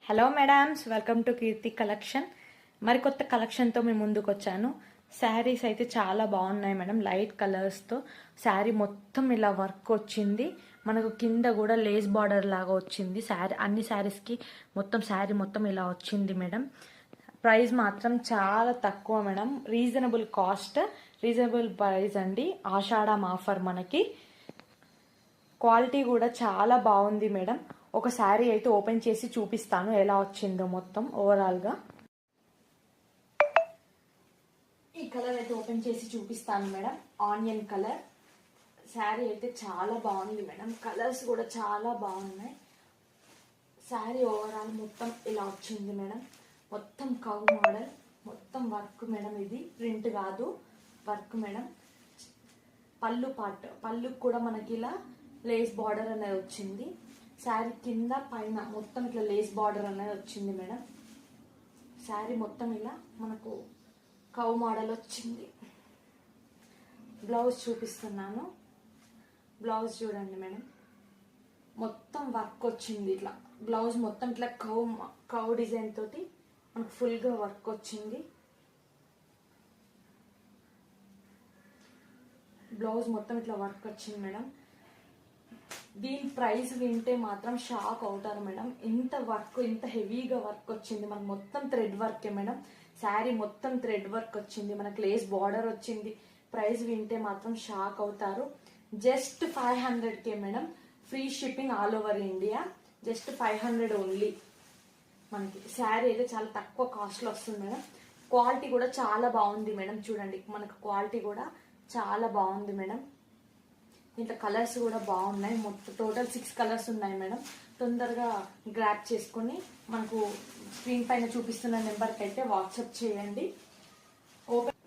Hello madams, welcome to Keerthi collection. మరికొత్త కలెక్షన్తో మేము ముందుకు వచ్చాను. శారీస్ అయితే చాలా బాగున్నాయి మేడం. లైట్ కలర్స్తో శారీ మొత్తం ఇలా వర్క్ వచ్చింది. మనకు కింద కూడా లేస్ బార్డర్ లాగా వచ్చింది. శారీ అన్ని శారీస్కి మొత్తం శారీ మొత్తం ఇలా వచ్చింది మేడం. ప్రైస్ మాత్రం చాలా తక్కువ madam. Reasonable cost, reasonable price అండి. ఆషాఢం ఆఫర్ మనకి. క్వాలిటీ కూడా చాలా బాగుంది మేడం. ఒక శారీ అయితే ఓపెన్ చేసి చూపిస్తాను ఎలా వచ్చిందో మొత్తం ఓవరాల్గా. ఈ కలర్ అయితే ఓపెన్ చేసి చూపిస్తాను మేడం. ఆనియన్ కలర్ శారీ అయితే చాలా బాగుంది మేడం. కలర్స్ కూడా చాలా బాగున్నాయి. శారీ ఓవరాల్ మొత్తం ఇలా వచ్చింది మేడం. మొత్తం కౌ మోడల్, మొత్తం వర్క్ మేడం. ఇది ప్రింట్ కాదు, వర్క్ మేడం. పళ్ళు పార్ట్, పళ్ళుకి కూడా మనకి ఇలా లేస్ బార్డర్ అనేది వచ్చింది. శారీ కింద పైన మొత్తం ఇట్లా లేస్ బార్డర్ అనేది వచ్చింది మేడం. శారీ మొత్తం ఇలా మనకు కౌ మోడల్ వచ్చింది. బ్లౌజ్ చూపిస్తున్నాను. బ్లౌజ్ చూడండి మేడం, మొత్తం వర్క్ వచ్చింది. ఇట్లా బ్లౌజ్ మొత్తం ఇట్లా కౌ డిజైన్ తోటి మనకు ఫుల్గా వర్క్ వచ్చింది. బ్లౌజ్ మొత్తం ఇట్లా వర్క్ వచ్చింది మేడం. దీని ప్రైస్ వింటే మాత్రం షాక్ అవుతారు మేడం. ఇంత వర్క్, ఇంత హెవీగా వర్క్ వచ్చింది. మనకు మొత్తం థ్రెడ్ వర్కే మేడం. శారీ మొత్తం థ్రెడ్ వర్క్ వచ్చింది. మనకు లేస్ బార్డర్ వచ్చింది. ప్రైస్ వింటే మాత్రం షాక్ అవుతారు. జస్ట్ 500కే madam. Free shipping all over India. Just 500 only. మనకి శారీ అయితే చాలా తక్కువ కాస్ట్లో వస్తుంది మేడం. క్వాలిటీ కూడా చాలా బాగుంది మేడం. చూడండి, మనకు క్వాలిటీ కూడా చాలా బాగుంది మేడం. ఇంట్లో కలర్స్ కూడా బాగున్నాయి. మొత్తం టోటల్ 6 కలర్స్ ఉన్నాయి మేడం. తొందరగా గ్రాప్ చేసుకొని మనకు స్క్రీన్ పైన చూపిస్తున్న నెంబర్కి అయితే వాట్సాప్ చేయండి. ఓపెన్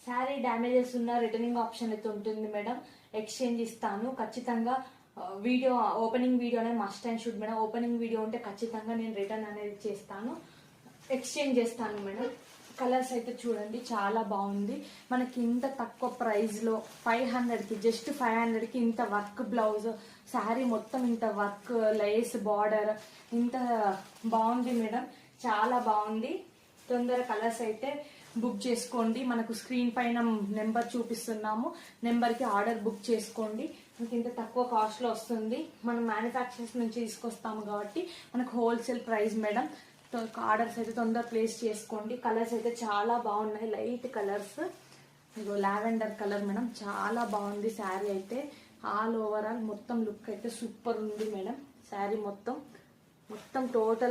శారీ డ్యామేజెస్ ఉన్న రిటర్నింగ్ ఆప్షన్ అయితే ఉంటుంది మేడం. ఎక్స్చేంజ్ ఇస్తాను ఖచ్చితంగా. వీడియో ఓపెనింగ్ వీడియో అనేది must and should madam. Opening video ఉంటే ఖచ్చితంగా నేను రిటర్న్ అనేది చేస్తాను, ఎక్స్చేంజ్ చేస్తాను మేడం. కలర్స్ అయితే చూడండి, చాలా బాగుంది. మనకి ఇంత తక్కువ ప్రైస్లో 500కి, జస్ట్ 500కి ఇంత వర్క్ బ్లౌజ్, శారీ మొత్తం ఇంత వర్క్, లేస్ బార్డర్, ఇంత బాగుంది మేడం. చాలా బాగుంది. తొందర కలర్స్ అయితే బుక్ చేసుకోండి. మనకు స్క్రీన్ పైన నెంబర్ చూపిస్తున్నాము, నెంబర్కి ఆర్డర్ బుక్ చేసుకోండి. మనకి ఇంత తక్కువ కాస్ట్లో వస్తుంది. మనం మ్యానుఫ్యాక్చరర్స్ నుంచి తీసుకొస్తాము కాబట్టి మనకు హోల్సేల్ ప్రైస్ మేడం. ఆర్డర్స్ అయితే తొందరగా ప్లేస్ చేసుకోండి. కలర్స్ అయితే చాలా బాగున్నాయి, లైట్ కలర్స్. ఇగో లావెండర్ కలర్ మేడం, చాలా బాగుంది శారీ అయితే. ఆల్ ఓవరాల్ మొత్తం లుక్ అయితే సూపర్ ఉంది మేడం. శారీ మొత్తం టోటల్